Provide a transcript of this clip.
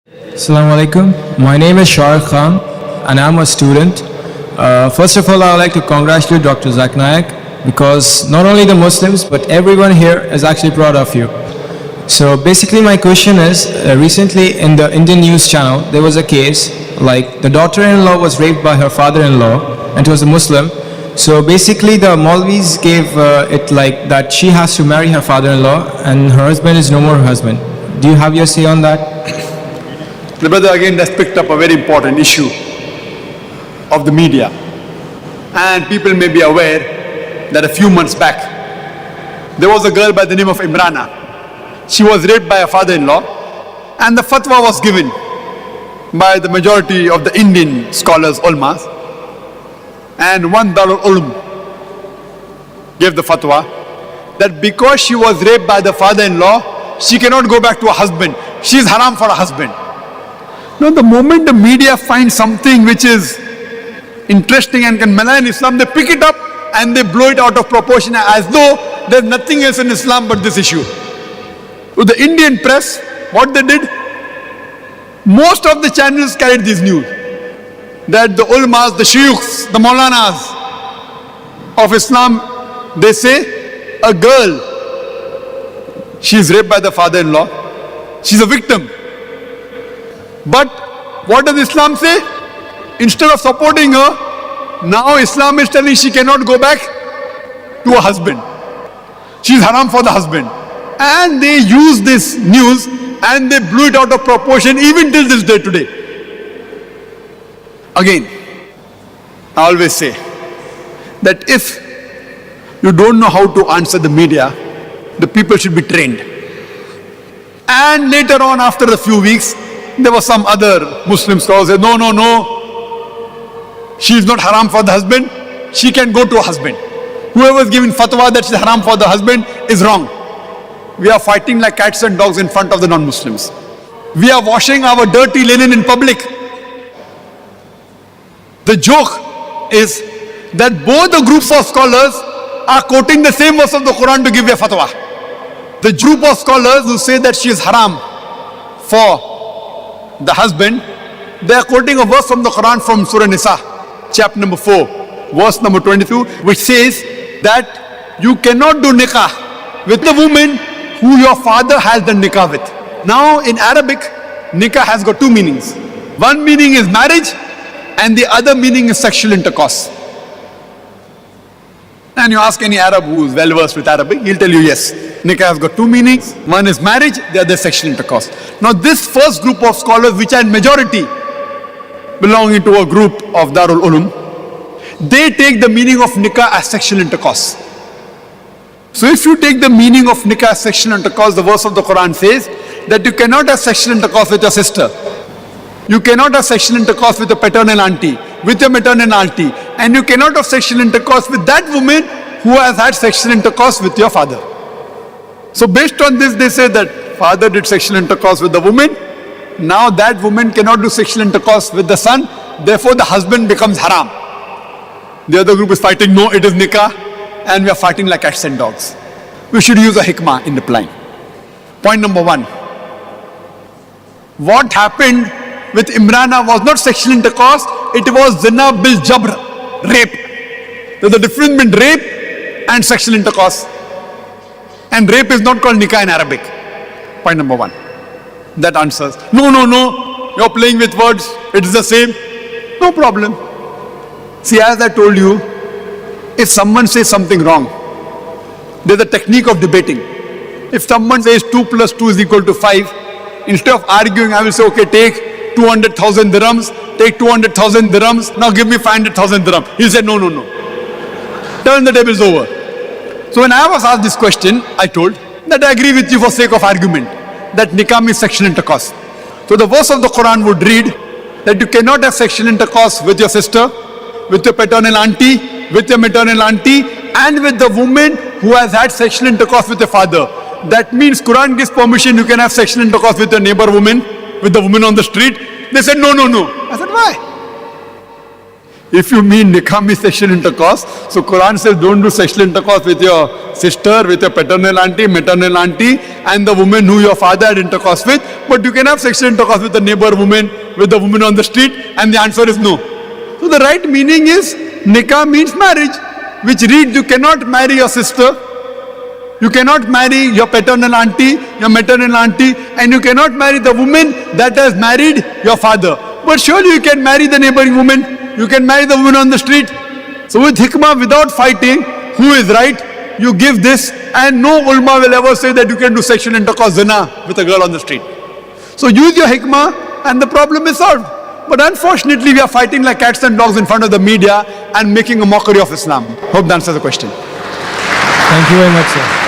Assalamu alaikum. My name is Shah Khan and I'm a student. First of all, I would like to congratulate Dr Zakir because not only the Muslims but everyone here is actually proud of you. So basically my question is, recently in the Indian news channel there was a case like the daughter-in-law was raped by her father-in-law and it was a Muslim. So basically the Maulvis gave it like that she has to marry her father-in-law and her husband is no more her husband. Do you have your say on that? The brother again has picked up a very important issue of the media, and people may be aware that a few months back there was a girl by the name of Imrana. She was raped by her father-in-law and the fatwa was given by the majority of the Indian scholars, ulmas, and one Darul Ulum gave the fatwa that because she was raped by the father-in-law, she cannot go back to her husband. She is haram for her husband. Now the moment the media finds something which is interesting and can malign Islam, they pick it up and they blow it out of proportion as though there's nothing else in Islam but this issue. So the Indian press, what they did, most of the channels carried this news, that the ulmas, the shuyukhs, the maulanas of Islam, they say a girl, she is raped by the father-in-law, she's a victim. But what does Islam say? Instead of supporting her, now Islam is telling she cannot go back to her husband. She is haram for the husband. And they use this news and they blew it out of proportion even till this day today. Again, I always say that if you don't know how to answer the media, the people should be trained. And later on, after a few weeks, there was some other Muslim scholars who said, no, she is not haram for the husband, she can go to her husband. Whoever is giving fatwa that she is haram for the husband is wrong. We are fighting like cats and dogs in front of the non-Muslims. We are washing our dirty linen in public. The joke is that both the groups of scholars are quoting the same verse of the Quran to give a fatwa. The group of scholars who say that she is haram for the husband, they are quoting a verse from the Quran from Surah Nisa, chapter number 4, verse number 22, which says that you cannot do nikah with the woman who your father has done nikah with. Now in Arabic, nikah has got two meanings. One meaning is marriage and the other meaning is sexual intercourse. And you ask any Arab who is well versed with Arabic, he'll tell you yes, nikah has got two meanings. One is marriage, the other is sexual intercourse. Now this first group of scholars, which are in majority belonging to a group of Darul Ulum, they take the meaning of nikah as sexual intercourse. So if you take the meaning of nikah as sexual intercourse, the verse of the Quran says that you cannot have sexual intercourse with your sister. You cannot have sexual intercourse with your paternal auntie, with your maternal auntie, and you cannot have sexual intercourse with that woman who has had sexual intercourse with your father. So based on this, they say that father did sexual intercourse with the woman, now that woman cannot do sexual intercourse with the son, therefore the husband becomes haram. The other group is fighting, no, it is nikah, and we are fighting like cats and dogs. We should use a hikmah in replying. Point number one. What happened with Imrana was not sexual intercourse, it was zina bil jabr, rape. There's a difference between rape and sexual intercourse. And rape is not called nikah in Arabic. Point number one. That answers. No, you're playing with words, it is the same. No problem. See, as I told you, if someone says something wrong, there's a technique of debating. If someone says 2 plus 2 is equal to 5, instead of arguing, I will say, okay, take 200,000 dirhams, take 200,000 dirhams, now give me 500,000 dirhams. He'll say, no. Turn the tables over. So when I was asked this question, I told that I agree with you for sake of argument, that nikah means sexual intercourse. So the verse of the Quran would read that you cannot have sexual intercourse with your sister, with your paternal auntie, with your maternal auntie, and with the woman who has had sexual intercourse with your father. That means Quran gives permission, you can have sexual intercourse with your neighbor woman, with the woman on the street. They said, no. I said, why? If you mean nikah means sexual intercourse, so Quran says don't do sexual intercourse with your sister, with your paternal auntie, maternal auntie, and the woman who your father had intercourse with. But you can have sexual intercourse with the neighbor woman, with the woman on the street, and the answer is no. So the right meaning is nikah means marriage, which reads you cannot marry your sister, you cannot marry your paternal auntie, your maternal auntie, and you cannot marry the woman that has married your father. But surely you can marry the neighboring woman. You can marry the woman on the street. So with hikmah, without fighting who is right, you give this, and no ulama will ever say that you can do sexual intercourse zina with a girl on the street. So use your hikmah and the problem is solved. But unfortunately we are fighting like cats and dogs in front of the media and making a mockery of Islam. Hope that answers the question. Thank you very much, sir.